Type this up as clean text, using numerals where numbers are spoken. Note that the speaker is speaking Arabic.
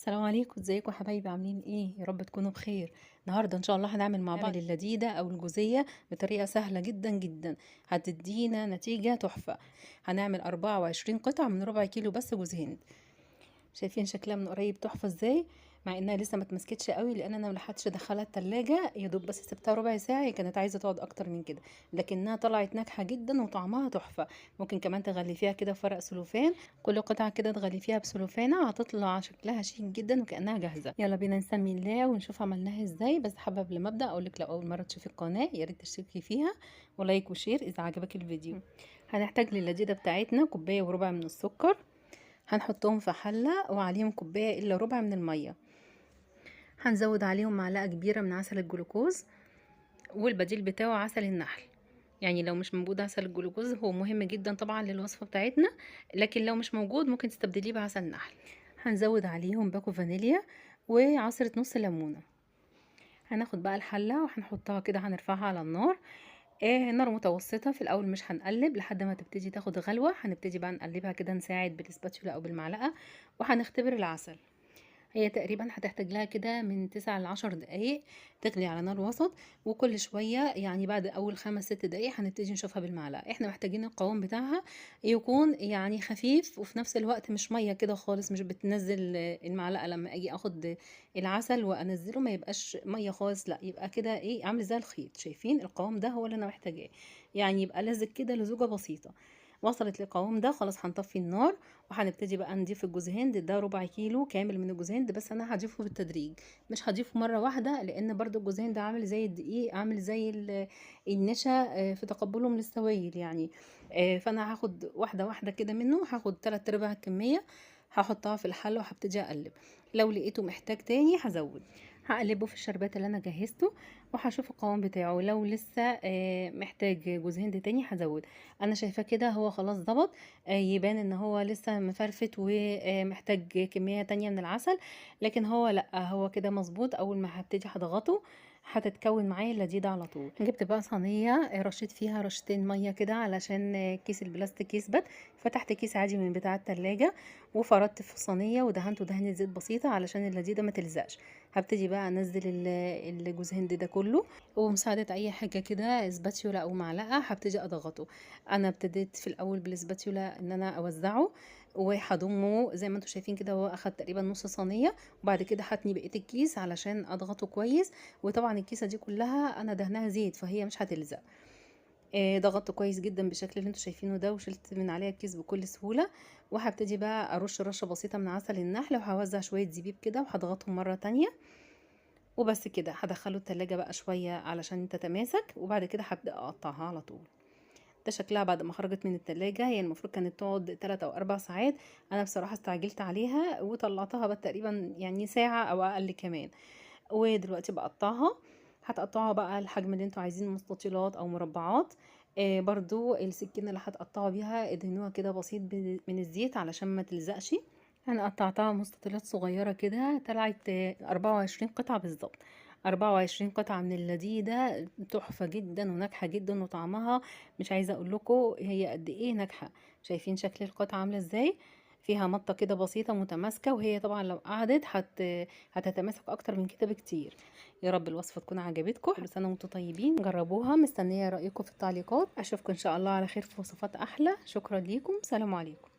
السلام عليكم، ازيكم يا حبايبي؟ عاملين ايه؟ يا رب تكونوا بخير. النهارده ان شاء الله هنعمل مع بعض اللذيذه او الجوزيه بطريقه سهله جدا جدا، هتدينا نتيجه تحفه. هنعمل 24 قطعه من ربع كيلو بس جوز هند. شايفين شكلها من قريب تحفه ازاي؟ مع انها لسه ما اتمسكتش قوي لان انا ملحقتش ادخلها التلاجة، يا دوب بس سبتها ربع ساعه. هي كانت عايزه تقعد اكتر من كده، لكنها طلعت ناجحه جدا وطعمها تحفه. ممكن كمان تغلفيها كده في ورق سلوفان، كل قطعه كده تغلفيها بسلوفانه هتطلع شكلها شيك جدا وكانها جاهزه. يلا بينا نسمي الله ونشوف عملناها ازاي. بس حابه قبل ما ابدا اقول لك، لو اول مره تشوفي القناه يا ريت تشتركي فيها ولايك وشير اذا عجبك الفيديو. هنحتاج للذيذه بتاعتنا كوبايه وربع من السكر، هنحطهم في حلة وعليهم كوباية إلا ربع من المية. هنزود عليهم معلقة كبيرة من عسل الجلوكوز، والبديل بتاعه عسل النحل. يعني لو مش موجود عسل الجلوكوز هو مهم جدا طبعا للوصفة بتاعتنا، لكن لو مش موجود ممكن تستبدليه بعسل نحل. هنزود عليهم باكو فانيليا وعصرة نص ليمونة. هناخد بقى الحلة وهنحطها كده، هنرفعها على النار. نار متوسطة في الأول، مش هنقلب لحد ما تبتدي تاخد غلوة. هنبتدي بقى نقلبها كده، نساعد بالسباتشولا أو بالمعلقة، وهنختبر العسل. هي تقريبا هتحتاج لها كده من 9 ل10 دقايق تغلي على نار وسط، وكل شوية يعني بعد أول 5 6 دقايق هنبتدي نشوفها بالمعلقة. احنا محتاجين القوام بتاعها يكون يعني خفيف، وفي نفس الوقت مش مية كده خالص، مش بتنزل المعلقة لما أجي أخد العسل وأنزله ما يبقاش مية خالص، لا يبقى كده ايه، عامل زي الخيط. شايفين القوام ده هو اللي أنا محتاجاه، يعني يبقى لازق كده لزوجة بسيطة. وصلت للقوام ده خلاص هنطفي النار، وهنبتدي بقى نضيف الجوز هند. ده ربع كيلو كامل من الجوز هند، بس انا هضيفه بالتدريج، مش هضيفه مره واحده، لان برضو الجوز هند عامل زي الدقيق، عامل زي النشا في تقبله من السوائل يعني. فانا هاخد واحده واحده كده منه، هاخد 3/4 الكميه، هحطها في الحله وهبتدي اقلب. لو لقيته محتاج تاني هزود. هقلبه في الشربات اللي انا جهزته، وهشوف القوام بتاعه. لو لسه محتاج جوز هند تاني هزود. انا شايفاه كده هو خلاص ظبط. يبان ان هو لسه مفرفت ومحتاج كمية تانية من العسل، لكن هو لا، هو كده مظبوط. اول ما هبتدي هضغطه هتتكون معايا اللذيذة على طول. جبت بقى صينية رشيت فيها رشتين مية كده علشان كيس البلاستيك يثبت. فتحت كيس عادي من بتاع التلاجة وفردت في الصينية ودهنته دهنة زيت بسيطة علشان اللذيذة ما تلزقش. هبتدي بقى انزل الجوز هند ده كله، ومساعدة اي حاجة كده سباتيولا او معلقة هبتدي اضغطه. انا ابتديت في الاول بالسباتيولا ان انا اوزعه وهضمه زي ما انتم شايفين كده. هو اخد تقريبا نص صينيه، وبعد كده هتني بقيه الكيس علشان اضغطه كويس. وطبعا الكيسه دي كلها انا دهنها زيت فهي مش هتلزق. ضغطته كويس جدا بالشكل اللي انتم شايفينه ده، وشلت من عليها الكيس بكل سهوله. وهبتدي بقى ارش رشه بسيطه من عسل النحل، وهوزع شويه زبيب كده وهضغطهم مره تانية. وبس كده هدخله التلاجة بقى شويه علشان تتماسك، وبعد كده هبدا اقطعها على طول. ده شكلها بعد ما خرجت من التلاجة. هي المفروض كانت تقعد 3 أو 4 ساعات، أنا بصراحة استعجلت عليها وطلعتها بقى تقريبا يعني ساعة أو أقل كمان. ودلوقتي بقطعها. هتقطعها بقى الحجم اللي انتوا عايزين، مستطيلات أو مربعات. برضو السكينة اللي هتقطعوا بيها ادهنوها كده بسيط من الزيت علشان ما تلزقش. انا قطعتها مستطيلات صغيرة كده، طلعت 24 قطعة بالظبط. 24 قطعة من اللذيذة، تحفة جدا وناجحة جدا، وطعمها مش عايزة اقول لكم هي قد ايه ناجحة. شايفين شكل القطعة عاملة ازاي؟ فيها مطة كده بسيطة متماسكة، وهي طبعا لو قعدت هتتماسك اكتر من كده بكتير. يا رب الوصفة تكون عجبتكم. كل سنة وانتم طيبين، جربوها. مستنية رأيكم في التعليقات. اشوفكم ان شاء الله على خير في وصفات احلى. شكرا ليكم، سلام عليكم.